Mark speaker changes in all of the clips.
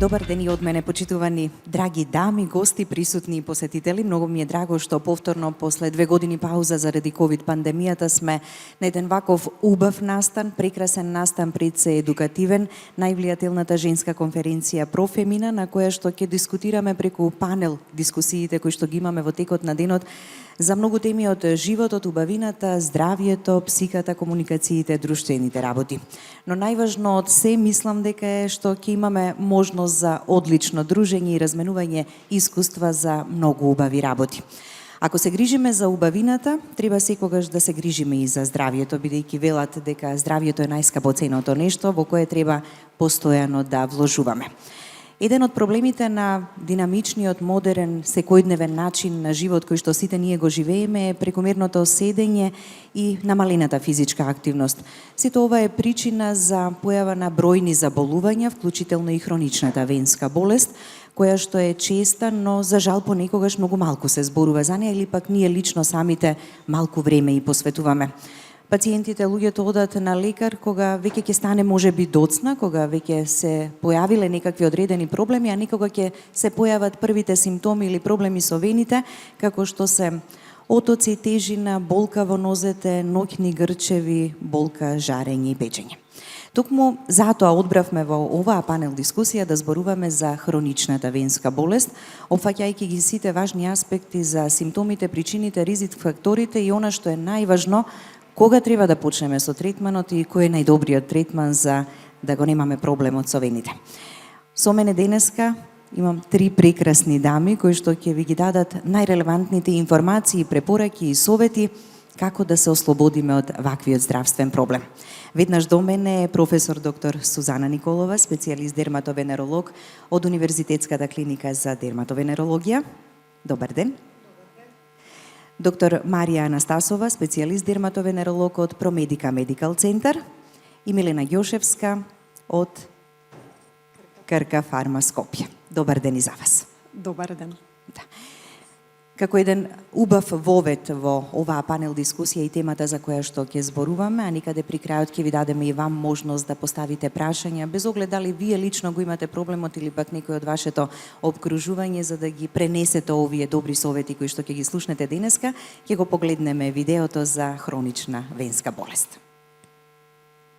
Speaker 1: Добар ден и од мене, почитувани драги дами, гости, присутни и посетители. Многу ми е драго што повторно после 2 години пауза заради ковид пандемијата сме на еден ваков убав настан, прекрасен настан, пред се едукативен, највлијателната женска конференција Профемина, на која што ќе дискутираме преку панел дискусиите кои што ги имаме во текот на денот за многу теми од животот, убавината, здравието, психата, комуникациите, друштвените работи. Но најважно од се мислам дека е што ќе имаме можност за одлично дружење и разменување искуства за многу убави работи. Ако се грижиме за убавината, треба секогаш да се грижиме и за здравието, бидејќи велат дека здравието е најскапоценото нешто во кое треба постојано да вложуваме. Еден од проблемите на динамичниот, модерен, секојдневен начин на живот кој што сите ние го живееме е прекомерното седење и намалената физичка активност. Сето ова е причина за појава на бројни заболувања, вклучително и хроничната венска болест, која што е честа, но за жал понекогаш многу малку се зборува за неа или пак ние лично самите малку време и посветуваме. Пациентите, луѓето одат на лекар кога веќе ќе стане можеби доцна, кога веќе се појавиле некакви одредени проблеми, а некога ќе се појават првите симптоми или проблеми со вените, како што се отоци, тежина, болка во нозете, ноќни грчеви, болка, жарење и печење. Токму затоа одбравме во оваа панел дискусија да зборуваме за хроничната венска болест, опфаќајќи ги сите важни аспекти за симптомите, причините, ризик факторите и она што е најважно, кога треба да почнеме со третманот и кој е најдобриот третман за да го немаме проблемот со вените. Со мене денеска имам 3 прекрасни дами кои што ќе ви ги дадат најрелевантните информации, препораки и совети како да се ослободиме од ваквиот здравствен проблем. Веднаш до мене е професор доктор Сузана Николова, специјалист дерматовенеролог од Универзитетската клиника за дерматовенерологија. Добар ден. Доктор Марија Анастасова, специјалист дерматовенеролог од Промедика Медикал Центар и Милена Ѓошевска од Крка Фарма Скопје. Добар ден и за вас.
Speaker 2: Добар ден.
Speaker 1: Да. Како еден убав вовет во оваа панел дискусија и темата за која што ќе зборуваме, а никаде при крајот ќе ви дадеме и вам можност да поставите прашања, без оглед дали вие лично го имате проблемот или пак некој од вашето обкружување, за да ги пренесете овие добри совети кои што ќе ги слушнете денеска, ќе го погледнеме видеото за хронична венска болест.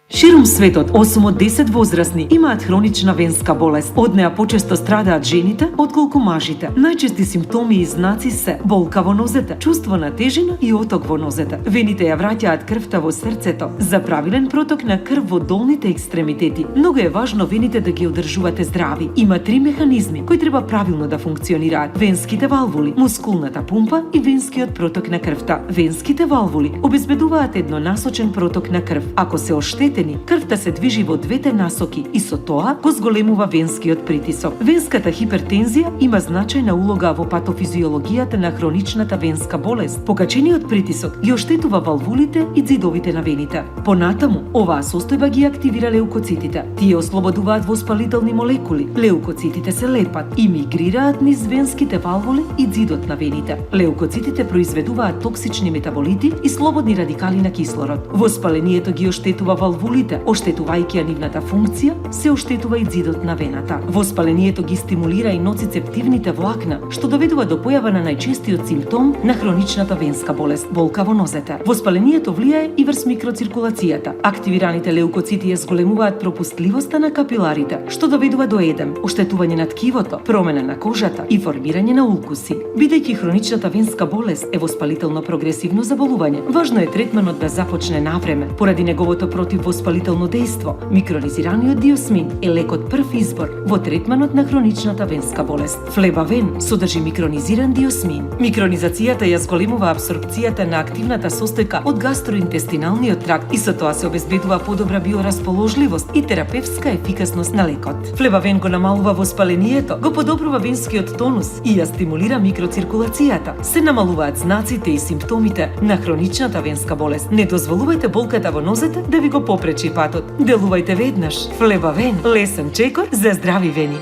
Speaker 3: Ширум светот, 8 од 10 возрастни имаат хронична венска болест. Од неа почесто страдаат жените, отколку мажите. Најчести симптоми и знаци се болка во нозете, чувство на тежина и оток во нозете. Вените ја враќаат крвта во срцето, за правилен проток на крв во долните екстремитети. Многу е важно вените да ги одржувате здрави. Има 3 механизми кои треба правилно да функционираат: венските валвули, мускулната пумпа и венскиот проток на крвта. Венските валвули обезбедуваат еднонасочен проток на крв. Ако се оштетени, крвта се движи во двете насоки и со тоа го зголемува венскиот притисок. Венската хипертензија има значајна улога во патофизиологијата на хроничната венска болест. Покачениот притисок ги оштетува валвулите и ѕидовите на вените. Понатаму, оваа состојба ги активира леукоцитите. Тие ослободуваат воспалителни молекули. Леукоцитите се лепат и мигрираат низ венските валвули и ѕидот на вените. Леукоцитите произведуваат токсични метаболити и слободни радикали на кислород. Воспалението ги оштетува валвулите, оштетувајќи ја нивната функција, се оштетува и ѕидот на вената. Воспалението ги стимулира и ноцицептивните влакна, што доведува до појава на најчестиот симптом на хроничната венска болест – болка во нозете. Воспалението влијае и врз микроциркулацијата. Активираните леукоцити ја зголемуваат пропустливоста на капиларите, што доведува до едем, оштетување на ткивото, промена на кожата и формирање на улкуси. Бидејќи хроничната венска болест е воспалително прогресивно заболување, важно е третманот да започне навреме, поради неговото воспалително дејство. Микронизираниот диосмин е лекот прв избор во третманот на хроничната венска болест. Флебавен содржи микронизиран диосмин. Микронизацијата ја зголемува апсорбцијата на активната состојка од гастроинтестиналниот тракт и со тоа се обезбедува подобра биорасположливост и терапевтска ефикасност на лекот. Флебавен го намалува воспалението, го подобрува венскиот тонус и ја стимулира микроциркулацијата. Се намалуваат знаците и симптомите на хроничната венска болест. Не дозволувајте болката во нозете да ви го попречи патот. Делувајте веднаш. Флебавен, лесен чекор за здрави вени.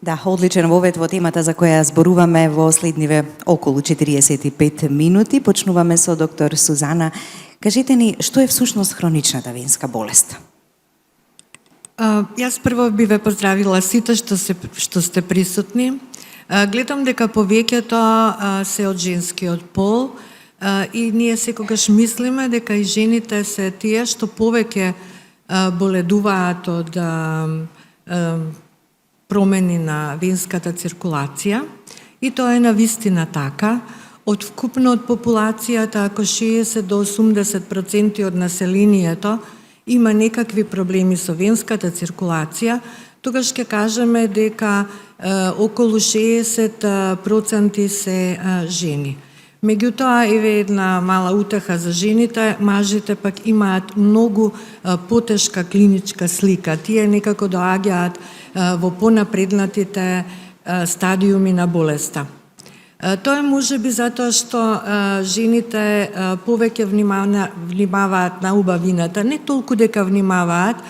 Speaker 1: Да, одличен вовед во темата за која зборуваме во следниве околу 45 минути. Почнуваме со доктор Сузана Кажете ни, што е всушност хроничната венска болест?
Speaker 2: Јас прво би ве поздравила сите што сте присутни. Гледам дека повеќето се од женскиот пол и ние секогаш мислиме дека и жените се тие што повеќе боледуваат од промени на венската циркулација и тоа е навистина така. Од вкупно од популацијата, ако 60 до 80% од населението има некакви проблеми со венската циркулација, тогаш ќе кажеме дека околу 60% се жени. Меѓутоа, еве една мала утеха за жените, мажите пак имаат многу потешка клиничка слика. Тие некако доаѓаат во понапреднатите стадиуми на болеста. Тоа може би затоа што жените повеќе внимаваат на убавината, не толку дека внимаваат,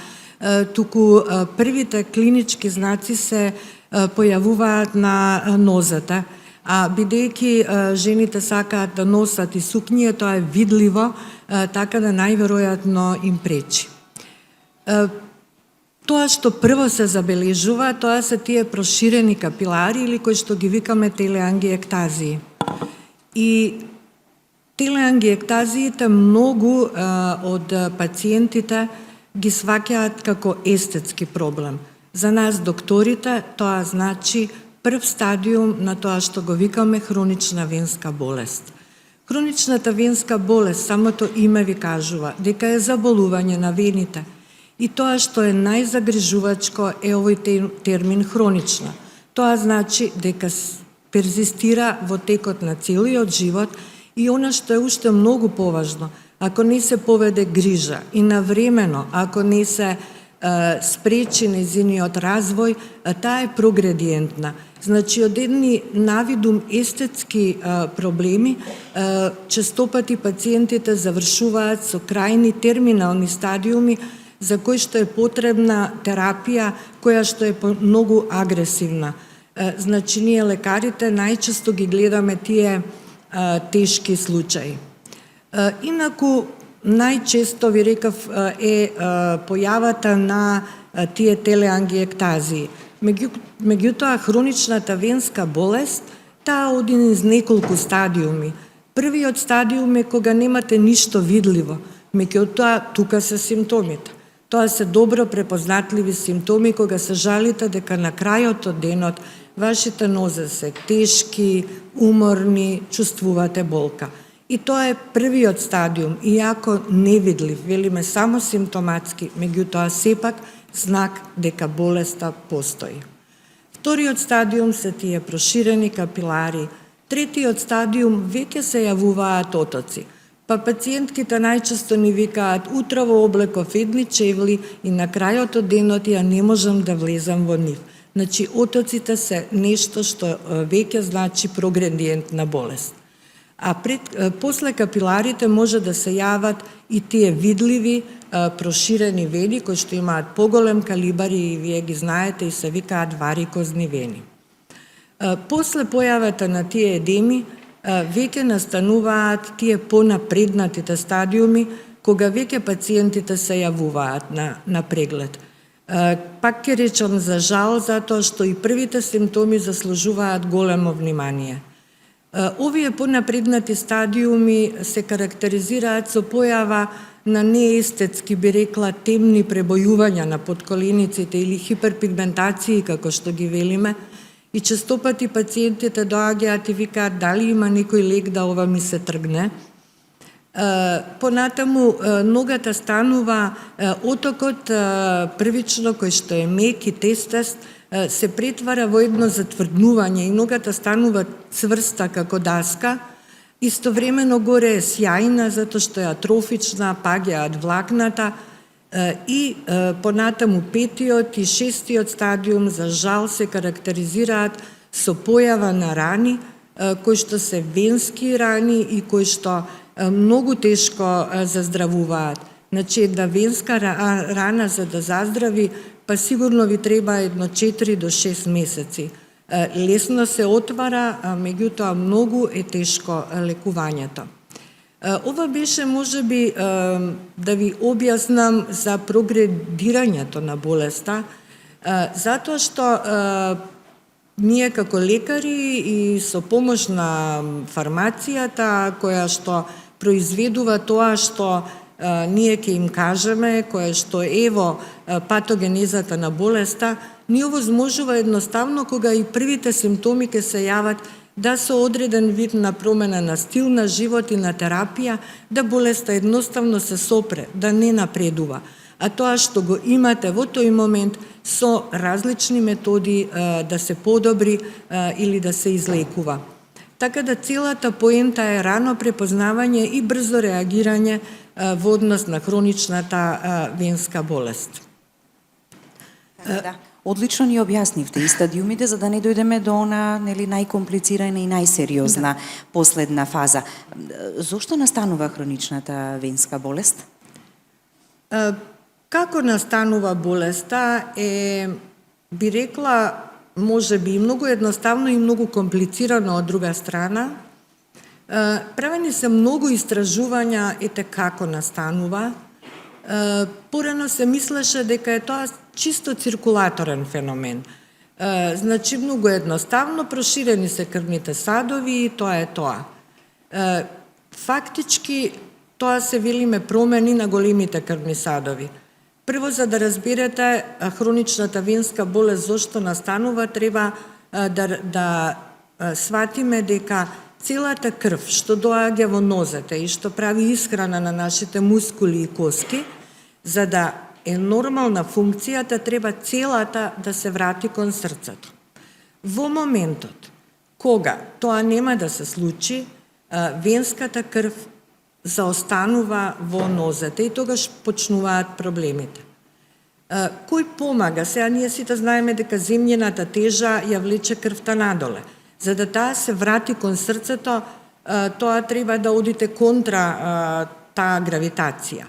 Speaker 2: туку првите клинички знаци се појавуваат на нозата. А бидејќи жените сакаат да носат и сукњи, тоа е видливо, така да најверојатно им пречи. Тоа што прво се забележува, тоа се тие проширени капилари или кои што ги викаме телеангиектазии. И телеангиектазиите многу од пациентите ги сваќаат како естетски проблем. За нас докторите тоа значи прв стадиум на тоа што го викаме хронична венска болест. Хроничната венска болест, самото име ви кажува дека е заболување на вените. И тоа што е најзагрижувачко е овој термин хронична. Тоа значи дека перзистира во текот на целиот живот и она што е уште многу поважно, ако не се поведе грижа и навремено, ако не се спречи нејзиниот развој, таа е прогредиентна. Значи, од едни навидум естетски проблеми, честопати пациентите завршуваат со крајни терминални стадиуми за кои што е потребна терапија која што е многу агресивна. Значи, ние лекарите најчесто ги гледаме тие тешки случаи. Инаку, најчесто ви рекав е појавата на тие телеангиектазии. Меѓутоа, хроничната венска болест, таа оди низ неколку стадиуми. Првиот стадиум е кога немате ништо видливо, меѓутоа тука се симптомите. Тоа се добро препознатливи симптоми кога се жалите дека на крајот од денот вашите нозе се тешки, уморни, чувствувате болка. И тоа е првиот стадиум, иако невидлив, велиме само симптоматски, меѓутоа сепак знак дека болеста постои. Вториот стадиум се тие проширени капилари. Третиот стадиум веќе се јавуваат отоци. Па пациентките најчесто ни викаат утрово облеков едни чевли и на крајот од денот ја не можам да влезам во нив. Значи, отоците се нешто што веќе значи прогредиентна болест. А после капиларите може да се јават и тие видливи проширени вени кои што имаат поголем калибар и вие ги знаете и се викаат варикозни вени. После појавата на тие едеми веќе настануваат тие понапреднатите стадиуми кога веќе пациентите се јавуваат на преглед. Пак ќе речам за жал затоа што и првите симптоми заслужуваат големо внимание. Овие понапреднати стадиуми се карактеризираат со појава на неестетски, би рекла, темни пребојувања на подколениците или хиперпигментации, како што ги велиме, и честопати пациентите доаѓаат и викаат дали има некој лек да ова ми се тргне. Понатаму ногата станува, отокот првично кој што е мек и тестест, се претвара во едно затврднување и ногата станува цврста како даска, истовремено горе е сјајна затоа што е атрофична, паѓаат влакната и понатаму петиот и шестиот стадиум за жал се карактеризираат со појава на рани, кои што се венски рани и кои што многу тешко заздравуваат. Значи, една венска рана за да заздрави, па сигурно ви треба едно 4 до 6 месеци. Лесно се отвара, меѓутоа многу е тешко лекувањето. Ова беше можеби да ви објаснам за прогредирањето на болеста, затоа што ние како лекари и со помош на фармацијата која што произведува тоа што ние ќе им кажеме, кое што ево патогенезата на болеста, ни овозможува едноставно кога и првите симптоми ќе се јават да со одреден вид на промена на стил на живот и на терапија, да болеста едноставно се сопре, да не напредува. А тоа што го имате во тој момент со различни методи да се подобри или да се излекува. Така да целата поента е рано препознавање и брзо реагирање во однос на хроничната венска болест.
Speaker 1: Да. Одлично ни објаснивте и стадиумите за да не дојдеме до она најкомплицирана и најсериозна последна фаза. Зошто настанува хроничната венска болест?
Speaker 2: Како настанува болеста е, би рекла, може би и многу едноставно и многу комплицирано од друга страна. Правени се многу истражувања ете како настанува. Порано се мислеше дека е тоа чисто циркулаторен феномен. Значи, многу едноставно, проширени се крвните садови и тоа е тоа. Фактички, тоа се велиме промени на големите крвни садови. Прво, за да разберете хроничната венска болест зошто настанува, треба да сватиме дека целата крв што доаѓа во нозете и што прави исхрана на нашите мускули и коски, за да е нормална функцијата, треба целата да се врати кон срцето. Во моментот кога тоа нема да се случи, венската крв заостанува во нозете и тогаш почнуваат проблемите. Кој помага? Сега ние сите знаеме дека земјината тежа ја влече крвта надоле. За да таа се врати кон срцето, тоа треба да одите контра таа гравитација.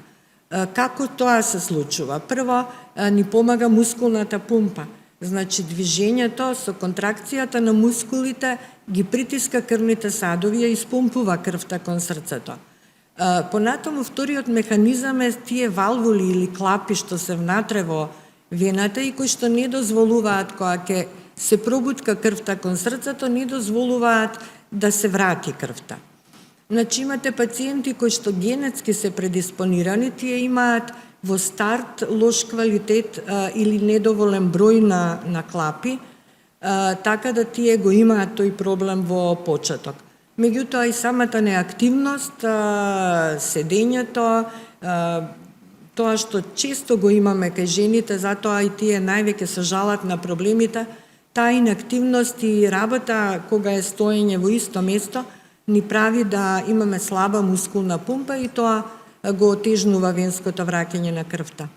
Speaker 2: Како тоа се случува? Прво, ни помага мускулната пумпа. Значи, движењето со контракцијата на мускулите ги притиска крвните садови и испумпува крвта кон срцето. Понатаму, вториот механизам е тие валвули или клапи што се внатре во вената и кои што не дозволуваат кога ќе се пробутка крвта кон срцето, не дозволуваат да се врати крвта. Значи, имате пациенти кои што генетски се предиспонирани, тие имаат во старт лош квалитет или недоволен број на клапи, така да тие го имаат тој проблем во почеток. Меѓутоа и самата неактивност, седењето, тоа што често го имаме кај жените, затоа и тие највеќе се жалат на проблемите, таа инактивност и работа кога е стоење во исто место ни прави да имаме слаба мускулна пумпа и тоа го отежнува венското враќање на крвта.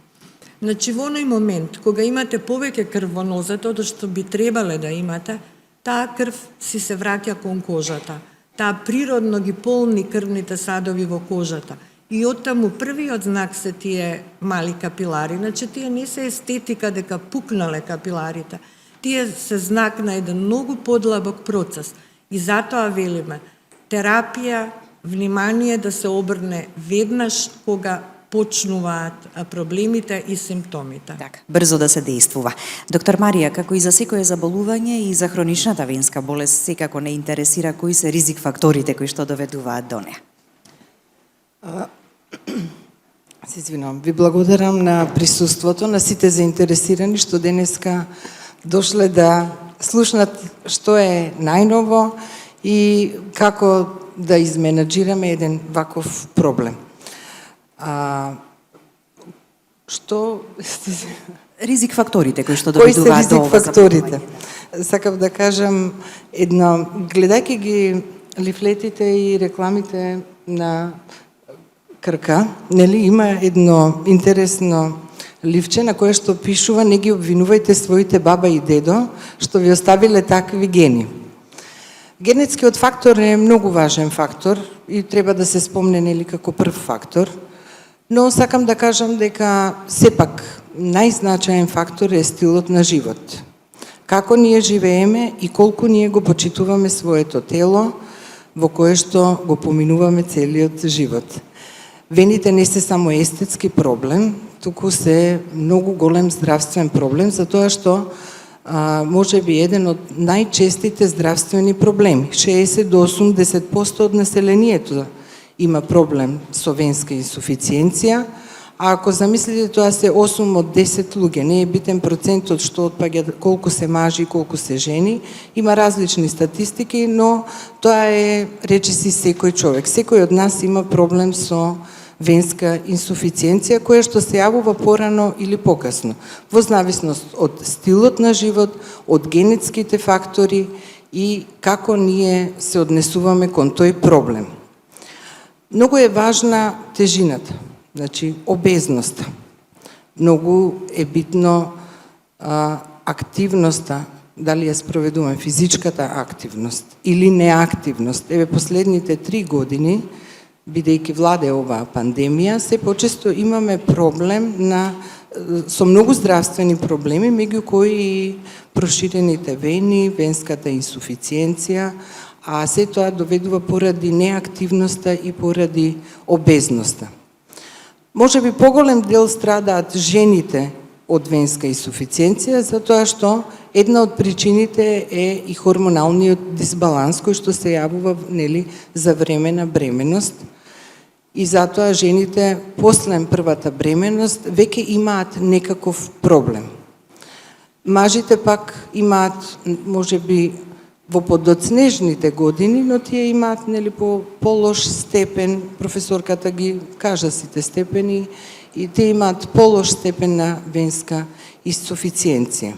Speaker 2: Значи, во оној момент, кога имате повеќе крв во нозете, од што би требале да имате, таа крв си се враќа кон кожата. Таа природно ги полни крвните садови во кожата. И оттаму првиот знак се тие мали капилари. Значи, тие не се естетика дека пукнале капиларите. Тие се знак на еден многу подлабок процес. И затоа велиме, терапија, внимание да се обрне веднаш кога почнуваат проблемите и симптомите.
Speaker 1: Така, брзо да се действува. Доктор Марија, како и за секое заболување и за хроничната венска болест, секако не интересира кои се ризик факторите кои што доведуваат до неа.
Speaker 4: Се извинувам. Ви благодарам на присуството, на сите заинтересирани што денеска дошле да слушнат што е најново и како да изменаџираме еден ваков проблем. Што
Speaker 1: Ризик факторите кои што
Speaker 4: кои се
Speaker 1: доведуваат до
Speaker 4: ризик
Speaker 1: ова
Speaker 4: факторите?
Speaker 1: заболување?
Speaker 4: Сакав да кажам едно, гледајќи ги лифлетите и рекламите на Крка, нели има едно интересно ливче на кое што пишува: не ги обвинувајте своите баба и дедо што ви оставиле такви гени. Генетскиот фактор е многу важен фактор и треба да се спомне нели како прв фактор, но сакам да кажам дека сепак најзначаен фактор е стилот на живот. Како ние живееме и колку ние го почитуваме своето тело, во кое што го поминуваме целиот живот. Вените не се само естетски проблем, туку се многу голем здравствен проблем, затоа што може би еден од најчестите здравствени проблеми. 60 до 80% од населението има проблем со венска инсуфициенција, а ако замислите, тоа се 8 од 10 луѓе, не е битен процентот што отпаѓа колку се мажи и колку се жени, има различни статистики, но тоа е речиси секој човек. Секој од нас има проблем со венска инсуфициенција, која што се јавува порано или покасно, во зависност од стилот на живот, од генетските фактори и како ние се однесуваме кон тој проблем. Многу е важна тежината, значи обезноста. Многу е битно активноста, дали ја спроведуваме физичката активност или неактивност. Еве последните 3 години, бидејќи владе оваа пандемија, се почесто имаме проблем со многу здравствени проблеми, меѓу кои и проширените вени, венската инсуфициенција, а се тоа доведува поради неактивноста и поради обезноста. Може би поголем дел страдаат жените од венска инсуфициенција, затоа што една од причините е и хормоналниот дисбаланс кој што се јавува за време на бременост. И затоа жените после првата бременост веќе имаат некаков проблем. Мажите пак имаат, може би, во подоцнежните години, но тие имаат по полош степен, професорката ги кажа сите степени, и тие имаат полош степен на венска инсуфициенција.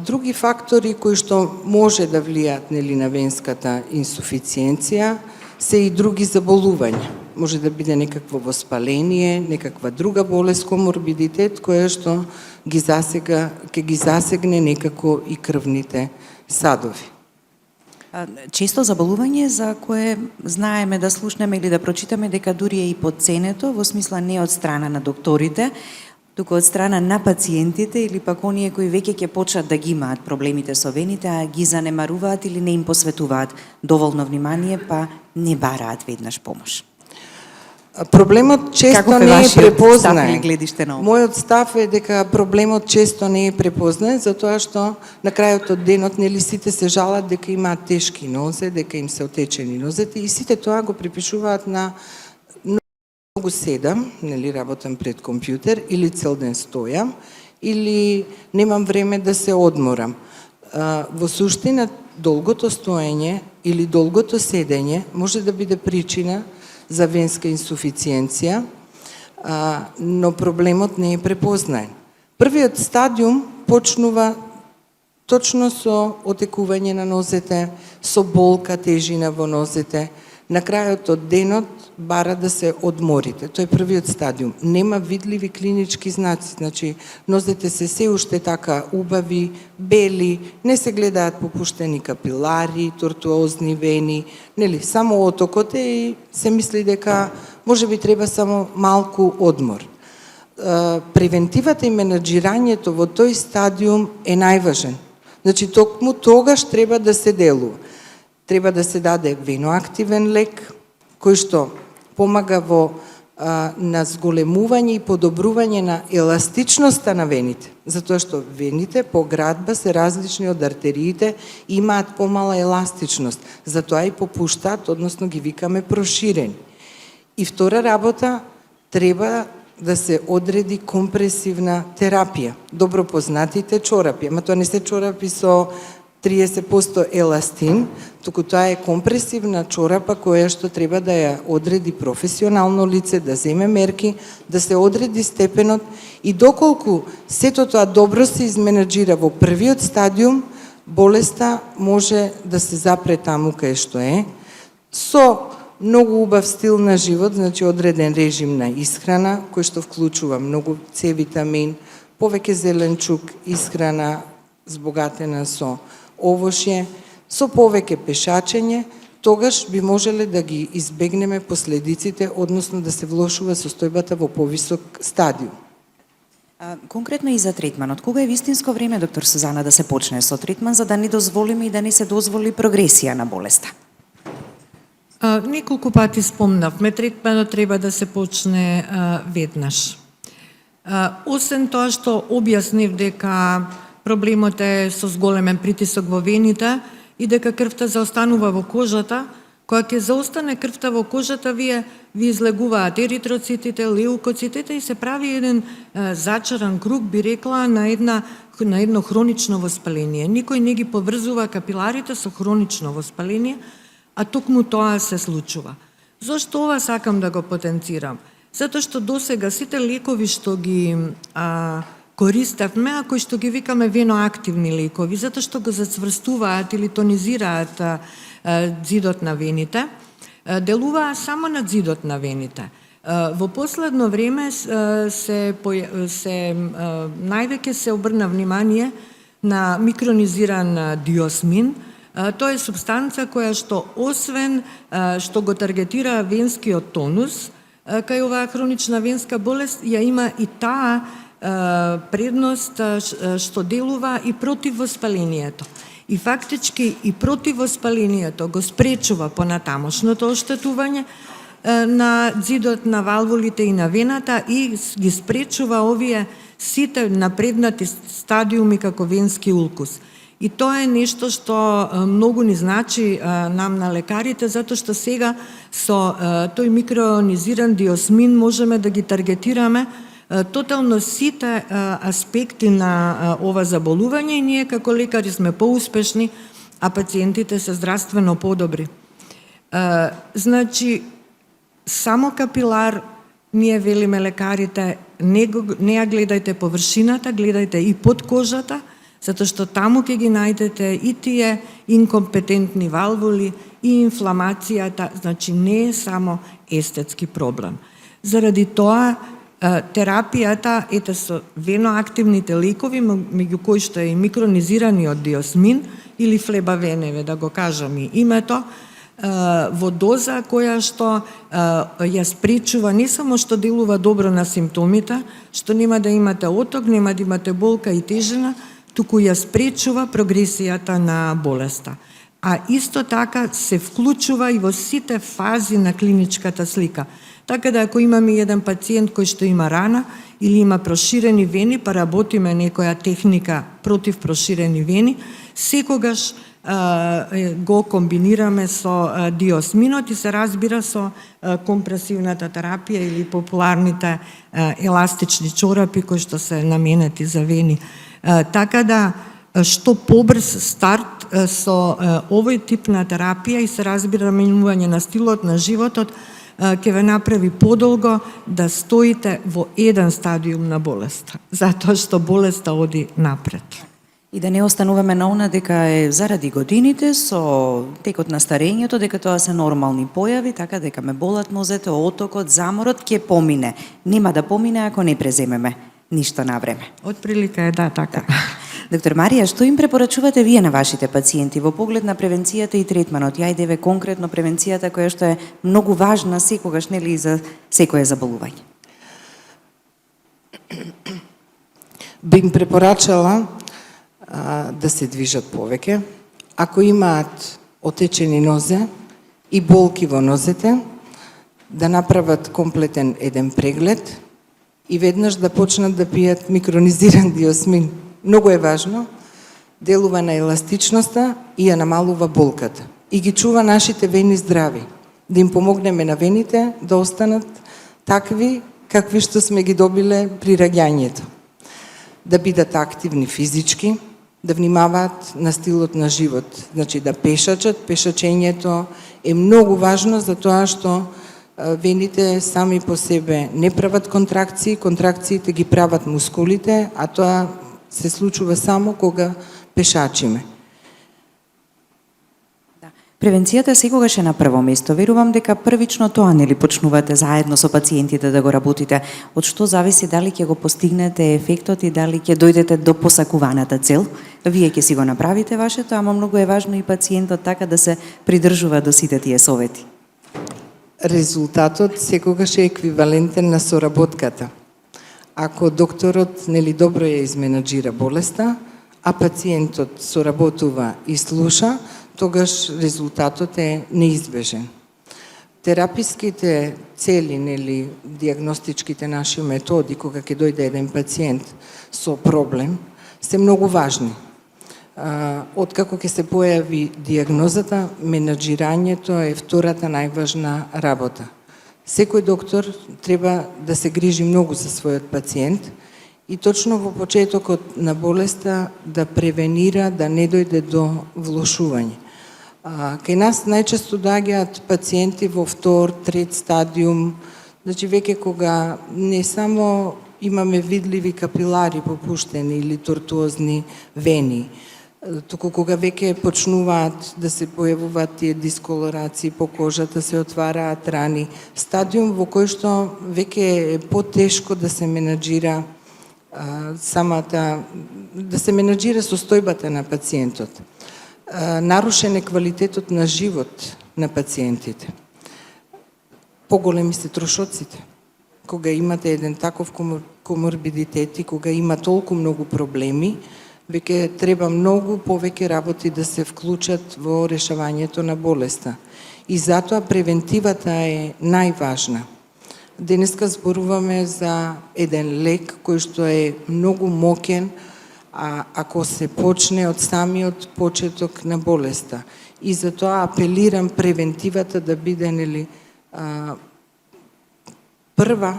Speaker 4: Други фактори кои што може да влијаат на венската инсуфициенција се и други заболувања. Може да биде некакво воспаление, некаква друга болест, коморбидитет, која што ќе ги засегне некако и крвните садови.
Speaker 1: Често заболување за кое знаеме да слушнеме или да прочитаме дека дури е и подценето, во смисла не од страна на докторите, туку од страна на пациентите или пак оние кои веќе ќе почнат да ги имаат проблемите со вените, а ги занемаруваат или не им посветуваат доволно внимание, па не бараат веднаш помош.
Speaker 4: Проблемот често не е препознаен. Мојот став е дека проблемот често не е препознаен, затоа што на крајот од денот сите се жалат дека имаат тешки нозе, дека им се отечени нозете и сите тоа го припишуваат на многу седам, работам пред компјутер, или цел ден стојам, или немам време да се одморам. Во суштина, долгото стоење или долгото седење може да биде причина за венска инсуфициенција, но проблемот не е препознаен. Првиот стадиум почнува точно со отекување на нозете, со болка, тежина во нозете. На крајот од денот бара да се одморите. Тој е првиот стадиум. Нема видливи клинички знаци, значи нозете се уште така убави, бели, не се гледаат попуштени капилари, тортуозни вени, само отокот и се мисли дека може би треба само малку одмор. Превентивата и менаџирањето во тој стадиум е најважен. Значи токму тогаш треба да се делува. Треба да се даде веноактивен лек, кој што помага во на зголемување и подобрување на еластичноста на вените, затоа што вените по градба се различни од артериите и имаат помала еластичност, затоа и попуштаат, односно ги викаме проширени. И втора работа, треба да се одреди компресивна терапија, добро познатите чорапи, ама тоа не се чорапи со 30% еластин, туку тоа е компресивна чорапа која што треба да ја одреди професионално лице, да земе мерки, да се одреди степенот и доколку сето тоа добро се изменаџира во првиот стадиум, болеста може да се запре таму кај што е, со многу убав стил на живот, значи одреден режим на исхрана, кој што вклучува многу С витамин, повеќе зеленчук, исхрана збогатена со овошје, со повеќе пешачење, тогаш би можеле да ги избегнеме последиците, односно да се влошува состојбата во повисок стадиум.
Speaker 1: Конкретно и за третманот. Кога е вистинско време, доктор Сузана, да се почне со третман, за да не дозволиме и да не се дозволи прогресија на болеста?
Speaker 2: Неколку пати спомнавме, третманот треба да се почне веднаш. Освен тоа што објаснив дека проблемот е со зголемен притисок во вените и дека крвта заостанува во кожата, кога ќе заостане крвта во кожата, ви излегуваат еритроцитите, леукоцитите и се прави еден зачаран круг, би рекла, на едно хронично воспаление. Никој не ги поврзува капиларите со хронично воспаление, а токму тоа се случува. Зошто ова сакам да го потенцирам? Затоа што досега сите лекови што ги користавме, а кои што ги викаме веноактивни лекови, затоа што го зацврстуваат или тонизираат ѕидот на вените, делуваа само на ѕидот на вените. Во последно време највеќе се обрна внимание на микронизиран диосмин. Тоа е субстанца која што освен што го таргетира венскиот тонус, кај оваа хронична венска болест, ја има и таа предност што делува и против воспалението. И фактички и против воспалението го спречува понатамошното оштетување на ѕидот на валвулите и на вената и ги спречува овие сите напреднати стадиуми како венски улкус. И тоа е нешто што многу ни значи нам на лекарите, затоа што сега со тој микронизиран диосмин можеме да ги таргетираме тотално сите аспекти на ова заболување и ние како лекари сме поуспешни, а пациентите се здравствено подобри. Значи, само капилар, ние велиме лекарите, не ја гледајте површината, гледајте и под кожата, затоа што таму ќе ги најдете и тие инкомпетентни валвули и инфламацијата, значи не е само естетски проблем. Заради тоа, терапијата ете со веноактивните лекови, меѓу кои што е и микронизираниот диосмин или флебавеневе, да го кажам и името, во доза која што ја спречува не само што делува добро на симптомите, што нема да имате оток, нема да имате болка и тежина, туку ја спречува прогресијата на болеста. А исто така се вклучува и во сите фази на клиничката слика. Така да ако имаме еден пациент кој што има рана или има проширени вени, па работиме некоја техника против проширени вени, секогаш го комбинираме со диосминот и се разбира со компресивната терапија или популарните еластични чорапи кои што се наменети за вени. Така да, што побрз старт со овој тип на терапија и се разбира менување на стилот на животот, ќе ве направи подолго да стоите во еден стадиум на болеста, затоа што болеста оди напред.
Speaker 1: И да не остануваме на она дека е заради годините, со текот на старењето, дека тоа се нормални појави, така дека ме болат нозете, отокот, заморот, ќе помине. Нема да помине ако не преземеме ништо на време.
Speaker 2: Отприлика е така.
Speaker 1: Доктор Марија, што им препорачувате вие на вашите пациенти во поглед на превенцијата и третманот? Јајдеве конкретно превенцијата која што е многу важна секогаш, нели, за секое заболување.
Speaker 4: Би им препорачала да се движат повеќе. Ако имаат отечени нозе и болки во нозете, да направат комплетен еден преглед и веднаш да почнат да пијат микронизиран диосмин. Многу е важно, делува на еластичноста и ја намалува болката. И ги чува нашите вени здрави. Да им помогнеме на вените да останат такви какви што сме ги добиле при раѓањето. Да бидат активни физички, да внимаваат на стилот на живот. Значи да пешачат, пешачењето е многу важно за тоа што вените сами по себе не прават контракции, контракциите ги прават мускулите, а тоа се случува само кога пешачиме.
Speaker 1: Превенцијата секогаш е на прво место. Верувам дека првично тоа нели почнувате заедно со пациентите да го работите. Од што зависи дали ќе го постигнете ефектот и дали ќе дојдете до посакуваната цел. Вие ќе си го направите вашето, ама многу е важно и пациентот така да се придржува до сите тие совети.
Speaker 4: Резултатот секогаш е еквивалентен на соработката. Ако докторот нели добро ја изменаџира болеста, а пациентот соработува и слуша, тогаш резултатот е неизбежен. тераписките цели, нели, диагностичките наши методи, кога ќе дојде еден пациент со проблем, се многу важни. Откако ќе се појави диагнозата, менаџирањето е втората најважна работа. Секој доктор треба да се грижи многу за својот пациент и точно во почетокот на болеста да превенира да не дојде до влошување. Кај нас најчесто доаѓаат пациенти во втор, трет стадиум, значи веќе кога не само имаме видливи капилари попуштени или тортуозни вени, туку кога веќе почнуваат да се појавуваат тие дисколорации по кожата, се отвараат рани, стадиум во кој што веќе е потешко да се менаџира да се менаџира состојбата на пациентот. Нарушен е квалитетот на живот на пациентите. Поголеми се трошоците. Кога имате еден таков коморбидитет и кога има толку многу проблеми, веќе треба многу повеќе работи да се вклучат во решавањето на болеста. И затоа превентивата е најважна. Денеска зборуваме за еден лек кој што е многу моќен, ако се почне од самиот почеток на болеста. И затоа апелирам превентивата да биде, нели, прва,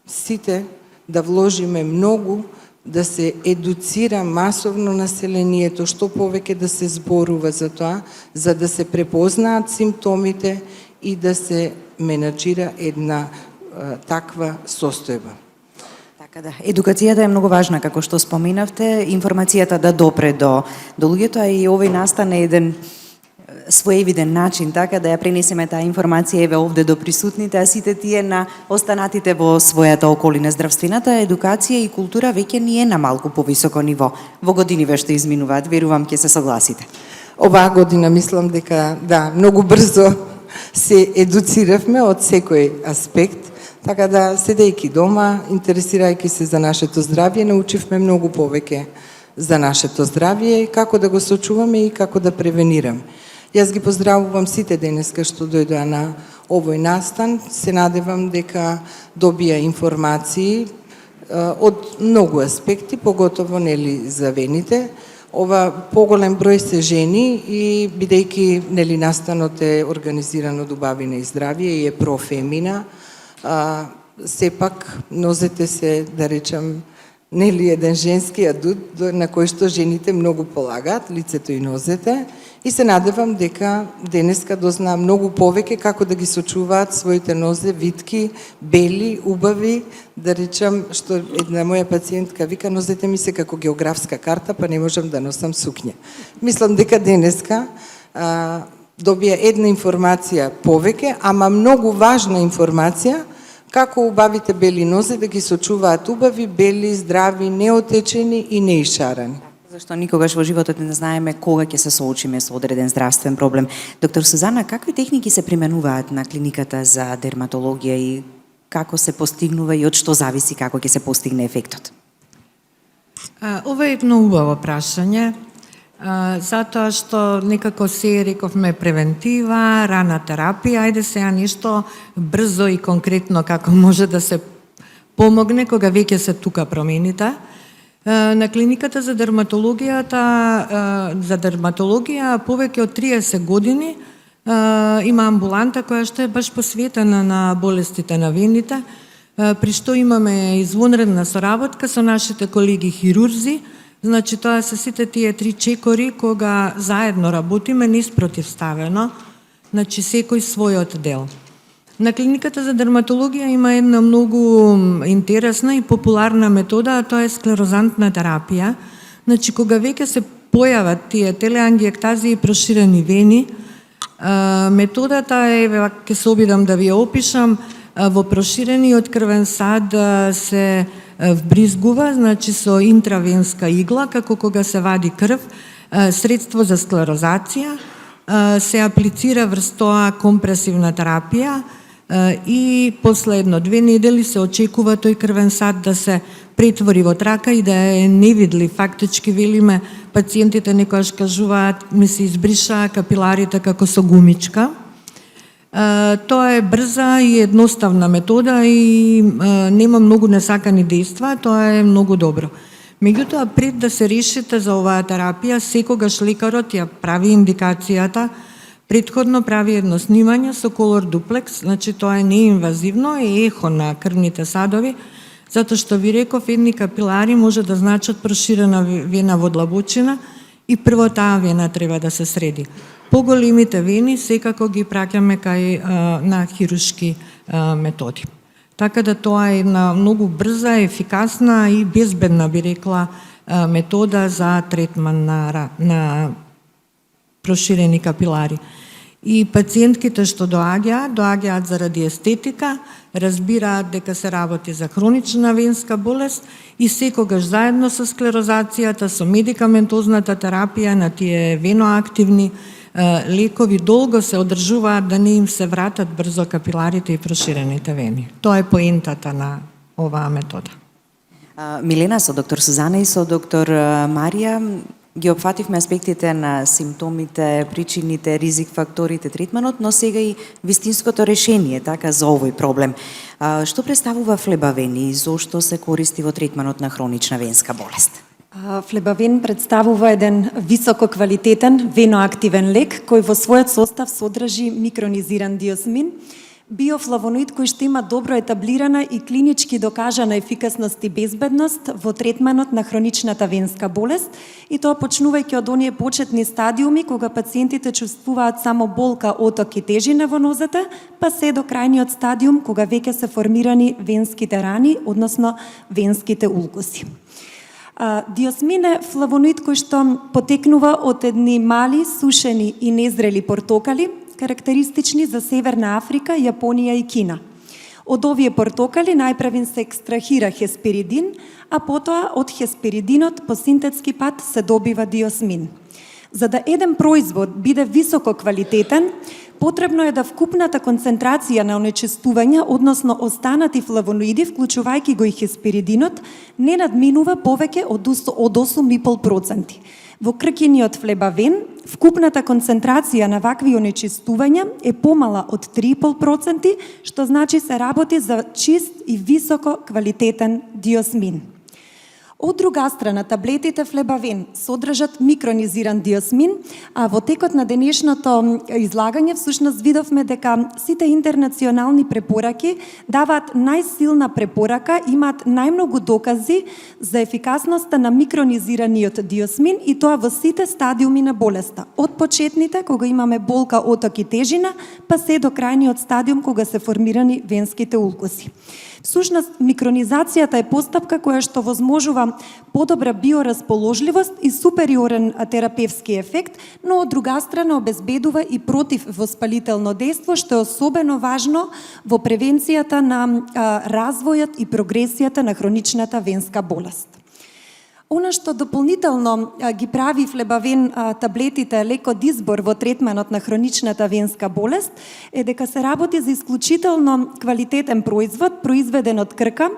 Speaker 4: сите да вложиме многу, да се едуцира масовно населението, што повеќе да се зборува за тоа, за да се препознаат симптомите и да се менаџира една таква состојба.
Speaker 1: Така да, едукацијата е многу важна, како што споменавте, информацијата да допре до луѓето, а и овој настане еден своевиден начин, така да ја пренесеме таа информација еве овде до присутните, а сите тие на останатите во својата околина. Здравствената едукација и култура веќе ни е на малку повисоко ниво. Во годиниве што изминуваат, верувам ќе се согласите.
Speaker 4: Оваа година мислам дека да, многу брзо се едуциравме од секој аспект, така да седејќи дома, интересирајќи се за нашето здравје, научивме многу повеќе за нашето здравје, како да го сочуваме и како да превенираме. Јас ги поздравувам сите денеска што дојдоа на овој настан. Се надевам дека добија информации од многу аспекти, поготово нели за вените. Ова поголем број се жени и бидејќи нели настанот е организиран од убавина и здравје и е профемина, сепак нозете се, да речам, нели еден женски адут на кој што жените многу полагаат, лицето и нозете, и се надевам дека денеска дознаа многу повеќе како да ги сочуваат своите нозе витки, бели, убави, да речам, што една моја пациентка вика, нозете ми се како географска карта, па не можам да носам сукња. Мислам дека денеска добија една информација повеќе, ама многу важна информација, како убавите бели нозе да ги сочуваат убави, бели, здрави, неотечени и неишарани.
Speaker 1: Зашто никогаш во животот не знаеме кога ќе се соочиме со одреден здравствен проблем. Доктор Сузана, какви техники се применуваат на клиниката за дерматологија и како се постигнува и од што зависи како ќе се постигне ефектот?
Speaker 2: Ова е едно убаво прашање, затоа што некако се рековме превентива, рана терапија, ајде сега нешто брзо и конкретно како може да се помогне кога веќе се тука промените. На клиниката за дерматологија повеќе од 30 години има амбуланта која што е баш посветена на болестите на вените, при што имаме извонредна соработка со нашите колеги хирурзи. Значи тоа се сите тие три чекори кога заедно работиме ниспротивставено, значи секој својот дел. На клиниката за дерматологија има една многу интересна и популарна метода, а тоа е склерозантна терапија. Значи кога веќе се појават тие телеангиектазии и проширени вени, методата е, ќе се обидам да ви ја опишам, во проширениот крвен сад се вбризгува, значи со интравенска игла, како кога се вади крв, средство за склерозација, се аплицира врз тоа компресивна терапија и после 1-2 недели се очекува тој крвен сад да се претвори во трака и да е невидлив. Фактички, велиме, пациентите некојаш кажуваат, ми се избриша капиларите како со гумичка. Тоа е брза и едноставна метода и нема многу несакани дејства, тоа е многу добро. Меѓутоа, пред да се решите за оваа терапија, секогаш лекарот ја прави индикацијата, претходно прави едно снимање со колор дуплекс, значи тоа е неинвазивно, е ехо на крвните садови, затоа што ви реков, едни капилари може да значат проширена вена во длабочина и прво таа вена треба да се среди. Поголемите вени секако ги праќаме кај на хируршки методи. Така да тоа е една многу брза, ефикасна и безбедна, би рекла, метода за третман на проширени капилари. И пациентките што доаѓаат заради естетика, разбираат дека се работи за хронична венска болест и секогаш заедно со склерозацијата, со медикаментозната терапија на тие веноактивни лекови долго се одржуваат да не им се вратат брзо капиларите и проширените вени. Тоа е поентата на оваа метода.
Speaker 1: Милена, со доктор Сузана и со доктор Марија ги опфативме аспектите на симптомите, причините, ризик факторите, третманот, но сега и вистинското решение така за овој проблем. Што представува флебавен и зошто се користи во третманот на хронична венска болест?
Speaker 5: Флебавен представува еден висококвалитетен веноактивен лек кој во својот состав содржи микронизиран диосмин, биофлавоноид кој што има добро етаблирана и клинички докажана ефикасност и безбедност во третманот на хроничната венска болест, и тоа почнувајќи од оние почетни стадиуми кога пациентите чувствуваат само болка, оток и тежина во нозете, па се до крајниот стадиум кога веќе се формирани венските рани, односно венските улкуси. Диосмин е флавоноид кој што потекнува од едни мали, сушени и незрели портокали, карактеристични за Северна Африка, Јапонија и Кина. Од овие портокали најпрвен се екстрахира хесперидин, а потоа од хесперидинот по синтетски пат се добива диосмин. За да еден производ биде високо квалитетен, потребно е да вкупната концентрација на онечистувања, односно останати флавоноиди, вклучувајќи го и хесперидинот, не надминува повеќе од 8,5%. Во кркиниот флебавен, вкупната концентрација на вакви онечистувања е помала од 3,5%, што значи се работи за чист и високо квалитетен диосмин. Од друга страна, таблетите флебавен содржат микронизиран диосмин, а во текот на денешното излагање всушност видовме дека сите интернационални препораки даваат најсилна препорака, имаат најмногу докази за ефикасноста на микронизираниот диосмин и тоа во сите стадиуми на болеста. Од почетните, кога имаме болка, оток и тежина, па се до крајниот стадиум кога се формирани венските улкуси. Всушност, микронизацијата е постапка која што возможува подобра биоразположливост и супериорен терапевски ефект, но од друга страна обезбедува и противвоспалително дејство, што е особено важно во превенцијата на развојот и прогресијата на хроничната венска болест. Она што дополнително ги прави флебавен таблетите лек од избор во третманот на хроничната венска болест е дека се работи за исклучително квалитетен производ, произведен од Крка,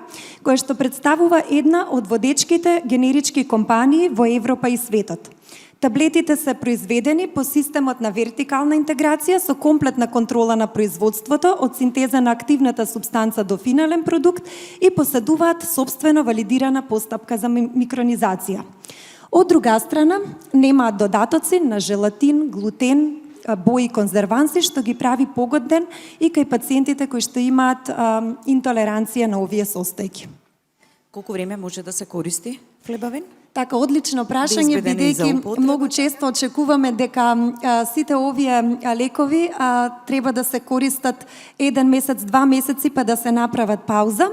Speaker 5: која што представува една од водечките генерички компании во Европа и светот. Таблетите се произведени по системот на вертикална интеграција со комплетна контрола на производството од синтеза на активната супстанца до финален продукт и поседуваат собствено валидирана постапка за микронизација. Од друга страна, немаат додатоци на желатин, глутен, бои и конзерванси, што ги прави погоден и кај пациентите кои што имаат интолеранција на овие состојки.
Speaker 1: Колку време може да се користи флебавен?
Speaker 5: Така, одлично прашање, бидејќи многу често очекуваме дека сите овие лекови треба да се користат 1 месец, 2 месеци, па да се направат пауза.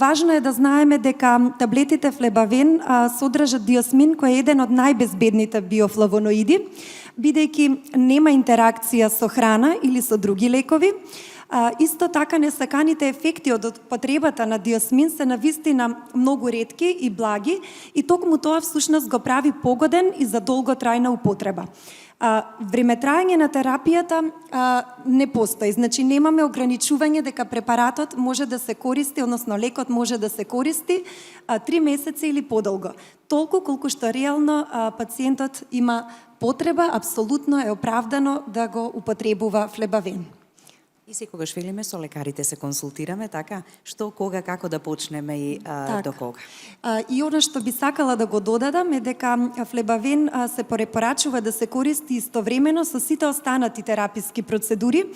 Speaker 5: Важно е да знаеме дека таблетите флебавен содржат диосмин, кој е еден од најбезбедните биофлавоноиди, бидејќи нема интеракција со храна или со други лекови. Исто така несаканите ефекти од употребата на диосмин се навистина многу ретки и благи и токму тоа всушност го прави погоден и за долготрајна употреба. Времетраење на терапијата не постои, значи немаме ограничување дека препаратот може да се користи, односно лекот може да се користи 3 месеци или подолго. Толку колку што реално пациентот има потреба, апсолутно е оправдано да го употребува флебавен.
Speaker 1: И секогаш велиме со лекарите се консултираме, така, што, кога, како да почнеме и до кога.
Speaker 5: И она што би сакала да го додадам е дека флебавен се препорачува да се користи истовремено со сите останати тераписки процедури.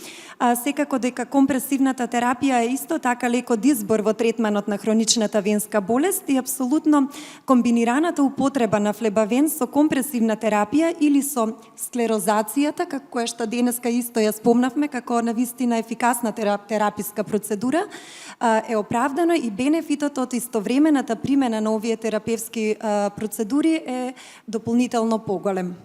Speaker 5: Секако дека компресивната терапија е исто така лек од избор во третманот на хроничната венска болест и апсолутно комбинираната употреба на флебавен со компресивна терапија или со склерозацијата, како што денеска исто ја спомнавме, како навистина ефикасна тераписка процедура, е оправдано и бенефитот од истовремената примена на овие терапевски процедури е дополнително поголем.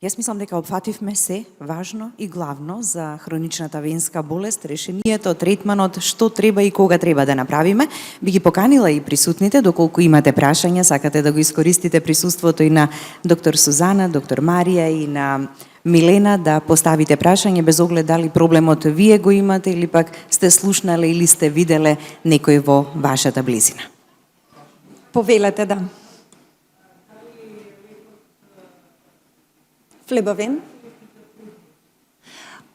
Speaker 1: Јас мислам дека опфативме се важно и главно за хроничната венска болест, решението, третманот, што треба и кога треба да направиме. Би ги поканила и присутните, доколку имате прашања, сакате да го искористите присуството и на доктор Сузана, доктор Марија и на Милена да поставите прашање без оглед дали проблемот вие го имате или пак сте слушнале или сте виделе некој во вашата близина.
Speaker 5: Повелете, да. Флебавен?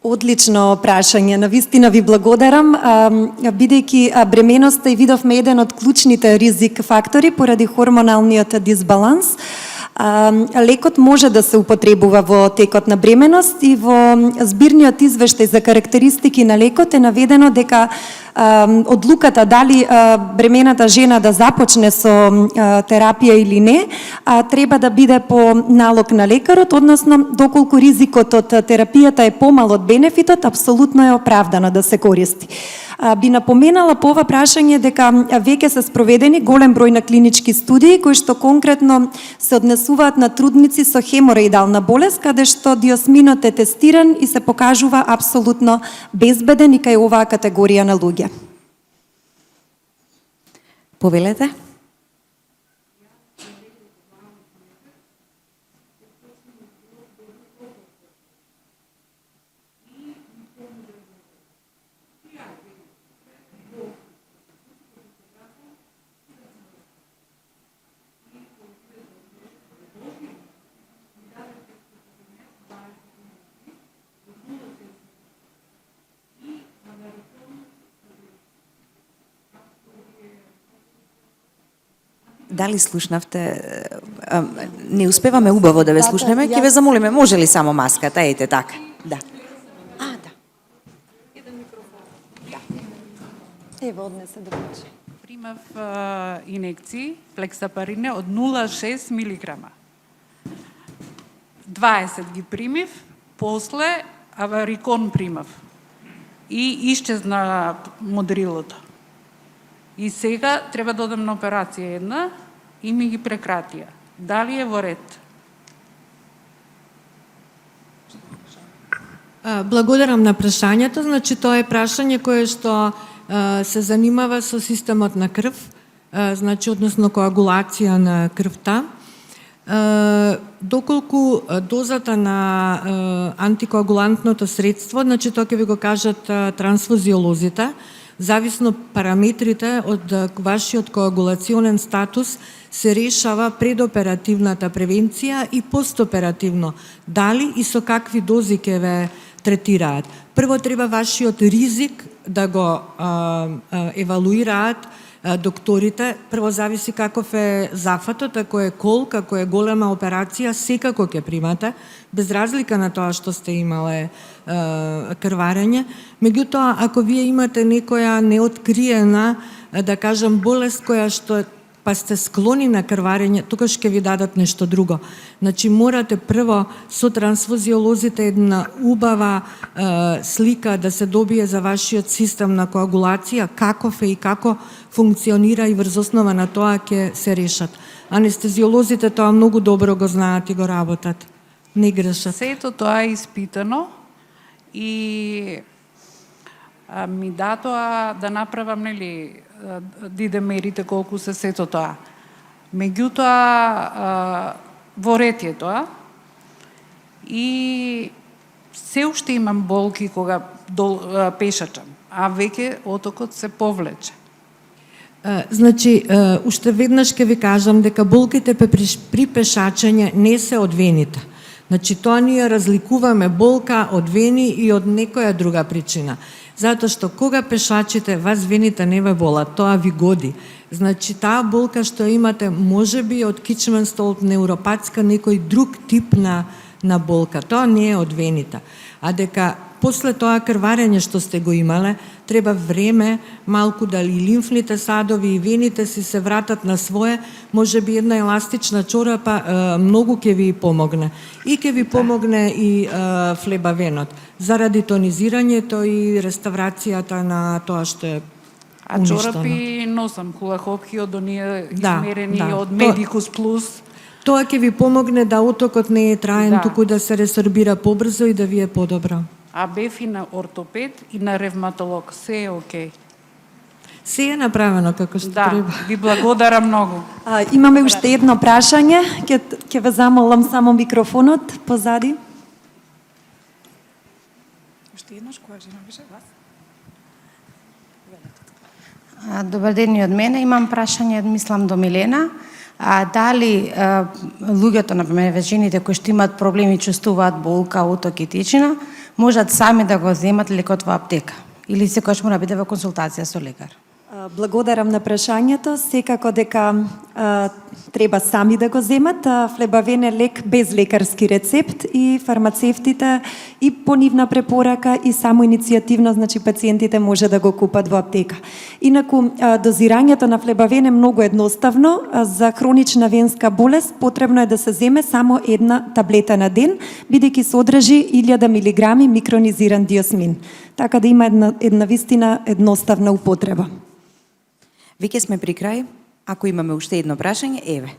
Speaker 5: Одлично прашање. Навистина ви благодарам, бидејќи бременоста и видовме еден од клучните ризик фактори поради хормоналниот дисбаланс. Лекот може да се употребува во текот на бременост и во збирниот извештај за карактеристики на лекот е наведено дека одлуката дали бремената жена да започне со терапија или не, треба да биде по налог на лекарот, односно доколку ризикот од терапијата е помал од бенефитот, апсолутно е оправдано да се користи. Би напоменала по ова прашање дека веќе се спроведени голем број на клинички студии кои што конкретно се однесуваат на трудници со хемороидална болест, каде што диосминот е тестиран и се покажува апсолутно безбеден и кај оваа категорија на луѓе.
Speaker 1: Повелете? Дали слушнавте? Не успеваме убаво да ве слушнеме. Ќе ве замолиме, може ли само маската? Ете така. Да. Да.
Speaker 5: Еден микрофон. Да. Ево, однесе да почне.
Speaker 6: Примав инекции флексапарине од 0,6 милиграма. 20 ги примив, после аварикон примав. И исчезна модрилото. И сега треба да одам на операција една и ми ги прекратија. Дали е во ред?
Speaker 2: Благодарам на прашањето. Значи, тоа е прашање кое што се занимава со системот на крв, значи, односно коагулација на крвта. Доколку дозата на антикоагулантното средство, значи, тоа ќе ви го кажат трансфузиолозите, зависно параметрите од вашиот коагулационен статус се решава предоперативната превенција и постоперативно. Дали и со какви дози ќе ве третираат. Прво треба вашиот ризик да го евалуираат докторите. Прво зависи каков е зафатот, ако е колк, ако е голема операција, секако ќе примате, без разлика на тоа што сте имале крварење. Меѓутоа, ако вие имате некоја неоткриена, да кажам, болест која што па сте склони на крварење, тогаш ќе ви дадат нешто друго. Значи, морате прво со трансфузиолозите една убава слика да се добие за вашиот систем на коагулација, каков е и како функционира и врз основа на тоа ќе се решат. Анестезиолозите тоа многу добро го знаат и го работат. Не грешат.
Speaker 6: Сето тоа е испитано и ми датоа да направам, нели, дидемерите колку се сето тоа. Меѓутоа, во ред е тоа и се уште имам болки кога пешачам, а веќе отокот се повлече.
Speaker 2: Значи, уште веднаш ќе ви кажам дека болките при пешачење не се од вените. Значи, тоа ние разликуваме болка од вени и од некоја друга причина. Затоа што кога пешачите, вас вените не ве болат, тоа ви годи. Значи, таа болка што имате може би од кичмен столб, неуропатска, некој друг тип на болка. Тоа не е од вените. А дека после тоа крварење што сте го имале, треба време, малку дали лимфните садови и вените си се вратат на свое, може би една еластична чорапа многу ќе ви помогне. И ќе ви помогне и флебавенот, заради тонизирањето и реставрацијата на тоа што е
Speaker 6: А
Speaker 2: уништено.
Speaker 6: чорапи носам хулахопки од оние
Speaker 2: Да,
Speaker 6: измерени
Speaker 2: да.
Speaker 6: од Medicus Plus.
Speaker 2: Тоа ќе ви помогне да отокот не е траен,
Speaker 6: Да.
Speaker 2: туку да се ресорбира побрзо и да ви е подобро.
Speaker 6: А бев и на ортопед и на ревматолог. Се е окей.
Speaker 2: Се е направено како што
Speaker 6: Да,
Speaker 2: треба.
Speaker 6: ви благодарам многу.
Speaker 5: Имаме уште едно прашање. Ќе ве замолам само микрофонот позади.
Speaker 7: Уште еднаш која жена беше вас?
Speaker 8: Добар ден и од мене. Имам прашање, мислам, до Милена. Дали луѓето, например, жените кои што имаат проблеми, чувствуваат болка, уток и течина, можат сами да го земат лекот во аптека? Или секогаш мора биде во консултација со лекар?
Speaker 5: Благодарам на прашањето. Секако дека треба сами да го земат. Флебавен е лек без лекарски рецепт и фармацевтите и по нивна препорака и само иницијативно, значи пациентите може да го купат во аптека. Инаку дозирањето на флебавен е многу едноставно. За хронична венска болест потребно е да се земе само една таблета на ден, бидејќи содржи 1000 милиграми микронизиран диосмин. Така да има една вистина едноставна употреба.
Speaker 1: Веќе сме при крај. Ако имаме уште едно прашање, еве,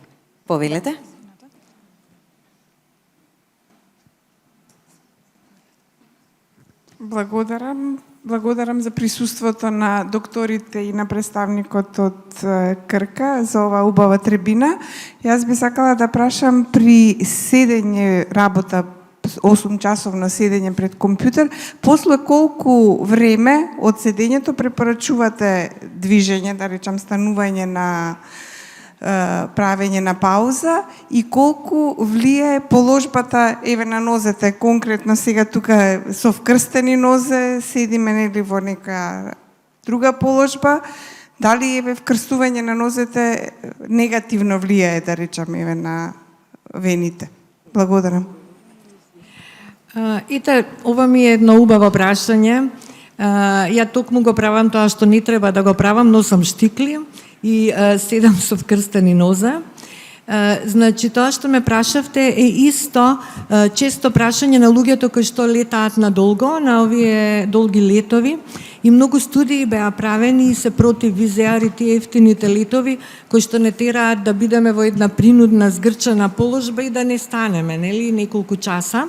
Speaker 1: повелете.
Speaker 7: Благодарам за присуството на докторите и на представникот од Крка за оваа убава трибина. Јас би сакала да прашам при седење работа 8 часовно седење пред компјутер, после колку време од седењето препорачувате движење, да речам станување на правење на пауза и колку влијае положбата еве на нозете, конкретно сега тука со вкрстени нозе седиме нели во нека друга положба, дали еве вкрстување на нозете негативно влијае, да речам, еве на вените? Благодарам.
Speaker 2: Ите, ова ми е едно убаво прашање. Ја токму го правам тоа што не треба да го правам, носам штикли и седам со вкрстени нозе. Значи, тоа што ме прашавте е исто често прашање на луѓето кои што летаат надолго, на овие долги летови. И многу студии беа правени и се против визеари тие ефтините летови, кои што не тераат да бидеме во една принудна згрчена положба и да не станеме, нели, неколку часа.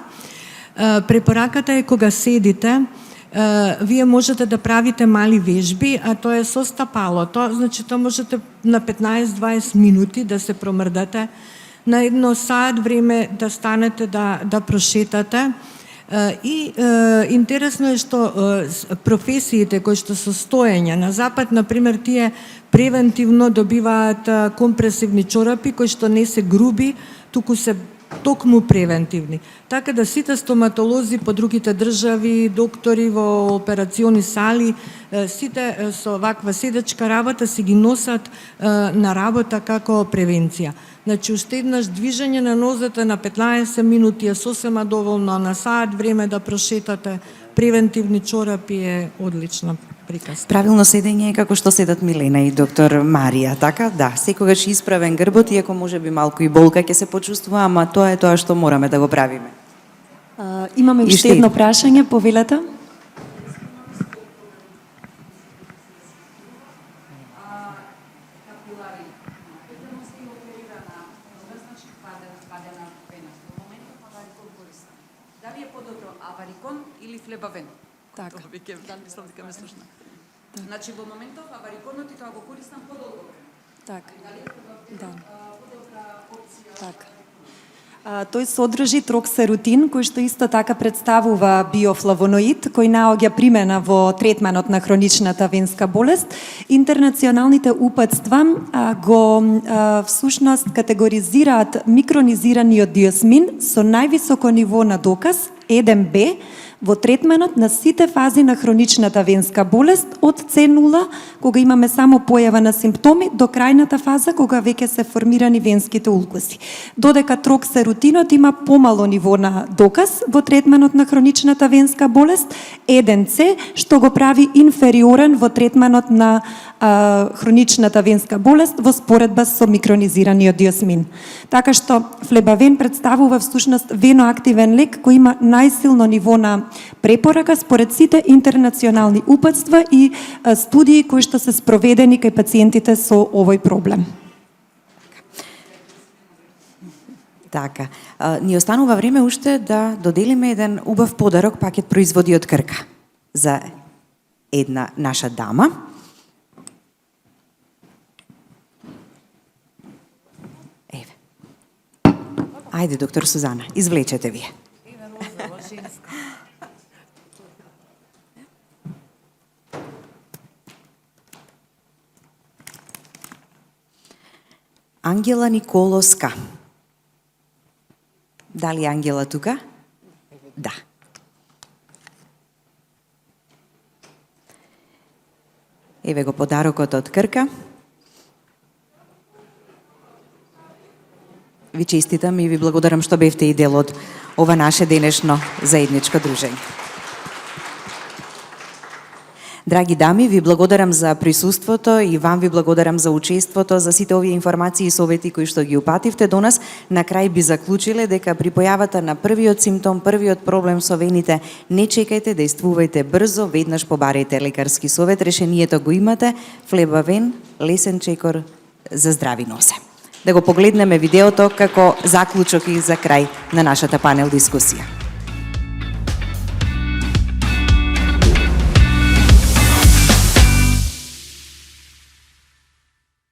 Speaker 2: Препораката е кога седите, вие можете да правите мали вежби, а тоа е со стапало. Значи, тоа можете на 15-20 минути да се промрдате, на едно саат време да станете да прошетате. И интересно е што професиите кои што со стоење на запад, например, тие превентивно добиваат компресивни чорапи кои што не се груби, туку се токму превентивни. Така да сите стоматолози по другите држави, доктори во операциони сали, сите со ваква седечка работа си ги носат на работа како превенција. Значи, уште еднаш движење на нозете на 15 минути е сосема доволно, на саат време да прошетате превентивни чорапи е одлична приказка.
Speaker 1: Правилно седење е како што седат Милена и доктор Марија, така? Да, секогаш исправен грбот, иако може би малку и болка ќе се почувствува, ама тоа е тоа што мораме да го правиме.
Speaker 5: Имаме уште едно прашање, повелете.
Speaker 9: Дали е подобро аварикон или флебавен?
Speaker 5: Така.
Speaker 9: Да, мислам дека ме слушна. Значи во моментов авариконот и тоа го користам подолго време.
Speaker 5: Така. Да. Така. Тој содржи троксерутин, кој што исто така представува биофлавоноид, кој наоѓа примена во третманот на хроничната венска болест. Интернационалните упатства всушност категоризираат микронизираниот диосмин со највисоко ниво на доказ 1Б во третманот на сите фази на хроничната венска болест од C0, кога имаме само појава на симптоми, до крајната фаза, кога веќе се формирани венските улкуси. Додека троксерутинот има помало ниво на доказ во третманот на хроничната венска болест, 1C, што го прави инфериорен во третманот на хроничната венска болест во споредба со микронизираниот диосмин. Така што флебавен представува всушност веноактивен лек кој има најсилно ниво на препорака според сите интернационални упатства и студии кои што се спроведени кај пациентите со овој проблем.
Speaker 1: Така, ни останува време уште да доделиме еден убав подарок, пакет производи од Крка за една наша дама. Еве. Ајде, доктор Сузана, извлечете вие. Ангела Николоска. Дали Ангела тука? Да. Еве го подарокот од Крка. Ви честитам и ви благодарам што бевте и дел од ова наше денешно заедничко дружење. Драги дами, ви благодарам за присуството и вам ви благодарам за учеството, за сите овие информации и совети кои што ги упативте до нас. На крај би заклучиле дека при појавата на првиот симптом, првиот проблем со вените, не чекајте, действувајте брзо, веднаш побарајте лекарски совет, решението го имате, флебавен, лесен чекор за здрави носе. Да го погледнеме видеото како заклучок и за крај на нашата панел дискусија.